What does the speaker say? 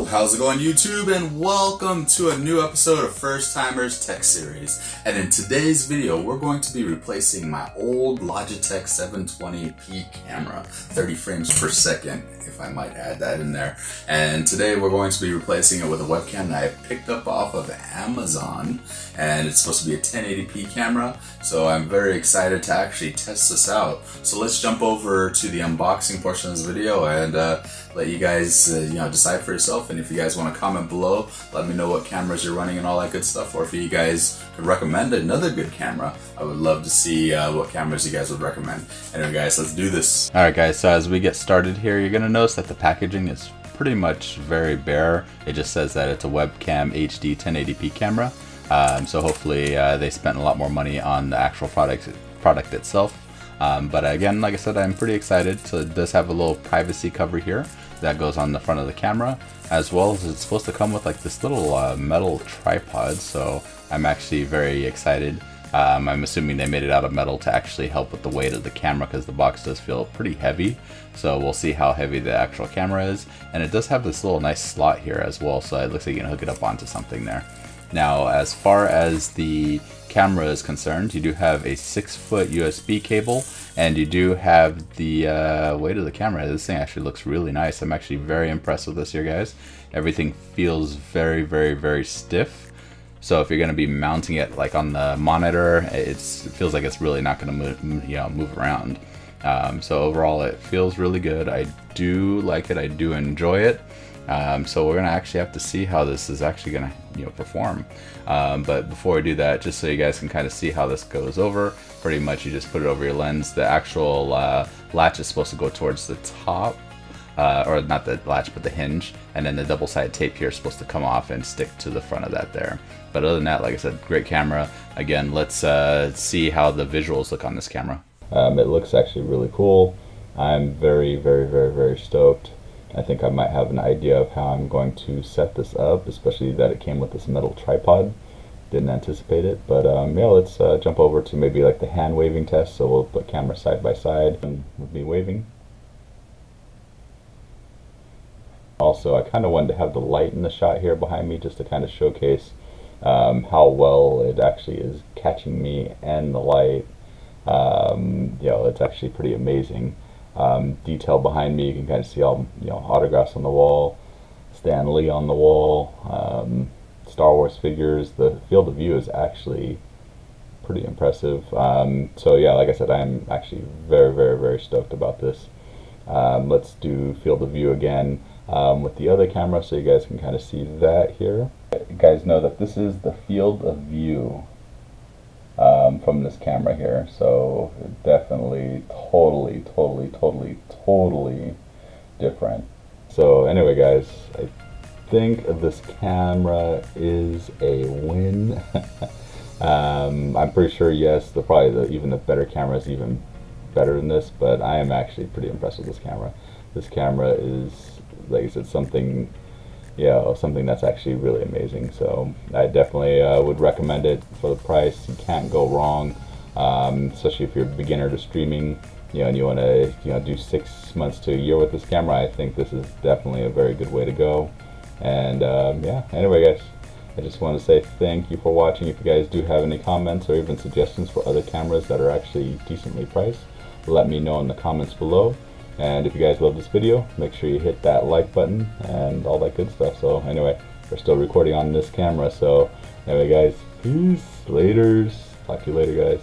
how's it going YouTube, and welcome to a new episode of First Timers Tech Series. And in today's video we're going to be replacing my old Logitech 720p camera, 30 frames per second if I might add that in there. And today we're going to be replacing it with a webcam that I picked up off of Amazon, and it's supposed to be a 1080p camera, so I'm very excited to actually test this out. So let's jump over to the unboxing portion of this video and let you guys decide for yourself. And if you guys want to comment below, let me know what cameras you're running and all that good stuff, or if you guys could recommend another good camera, I would love to see what cameras you guys would recommend. Anyway guys, let's do this. Alright guys, so as we get started here, you're gonna notice that the packaging is pretty much very bare. It just says that it's a webcam HD 1080p camera, so hopefully they spent a lot more money on the actual product itself. But again, like I said, I'm pretty excited. So it does have a little privacy cover here that goes on the front of the camera, as well as it's supposed to come with like this little metal tripod, so I'm actually very excited. I'm assuming they made it out of metal to actually help with the weight of the camera, because the box does feel pretty heavy, so we'll see how heavy the actual camera is. And it does have this little nice slot here as well, so it looks like you can hook it up onto something there. Now, as far as the camera is concerned, you do have a 6-foot USB cable, and you do have the weight of the camera. This thing actually looks really nice. I'm actually very impressed with this here, guys. Everything feels very, very, very stiff. So if you're going to be mounting it like on the monitor, it feels like it's really not going to move around. So overall, it feels really good. I do like it. I do enjoy it. So we're gonna actually have to see how this is actually gonna perform. But before we do that, just so you guys can kind of see how this goes over, pretty much you just put it over your lens. The actual latch is supposed to go towards the top, or not the latch but the hinge, and then the double-sided tape here is supposed to come off and stick to the front of that there. But other than that, like I said, great camera. Again, let's see how the visuals look on this camera. It looks actually really cool. I'm very, very, very, very stoked. I think I might have an idea of how I'm going to set this up, especially that it came with this metal tripod. Didn't anticipate it, but yeah, let's jump over to maybe like the hand waving test. So we'll put camera side by side and we'll be waving. Also, I kind of wanted to have the light in the shot here behind me just to kind of showcase how well it actually is catching me and the light. It's actually pretty amazing. Detail behind me, you can kind of see all autographs on the wall, Stan Lee on the wall, Star Wars figures. The field of view is actually pretty impressive. So yeah, like I said, I'm actually very, very, very stoked about this. Let's do field of view again with the other camera, so you guys can kind of see that here. You guys know that this is the field of view from this camera here, so definitely totally different. So anyway guys, I think this camera is a win. I'm pretty sure, yes, even the better camera is even better than this, but I am actually pretty impressed with this camera. This camera is, like I said, something that's actually really amazing. So I definitely would recommend it for the price. You can't go wrong, especially if you're a beginner to streaming, and you want to do 6 months to a year with this camera. I think this is definitely a very good way to go. And yeah, anyway guys, I just want to say thank you for watching. If you guys do have any comments or even suggestions for other cameras that are actually decently priced, let me know in the comments below. And if you guys love this video, make sure you hit that like button and all that good stuff. So anyway, we're still recording on this camera. So anyway guys, peace, laters. Talk to you later guys.